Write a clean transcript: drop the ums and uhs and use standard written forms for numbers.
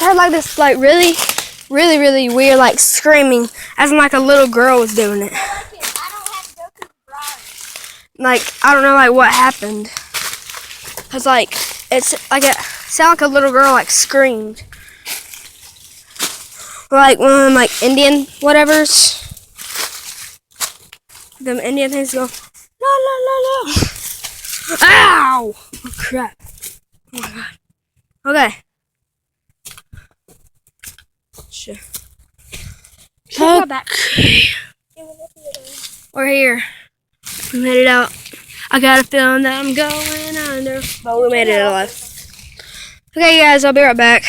heard like this, like really weird, like screaming, as in like a little girl was doing it. I don't have to go to the garage. Like I don't know, like what happened. Cause like it's like it sounded like a little girl like screamed. Like one of them like Indian whatevers. Them Indian things go la la la la. Ow! Oh, crap. Oh my god. Okay. Shit. Go back. We're here. We made it out. I got a feeling that I'm going under. But we made it alive. Okay guys, I'll be right back.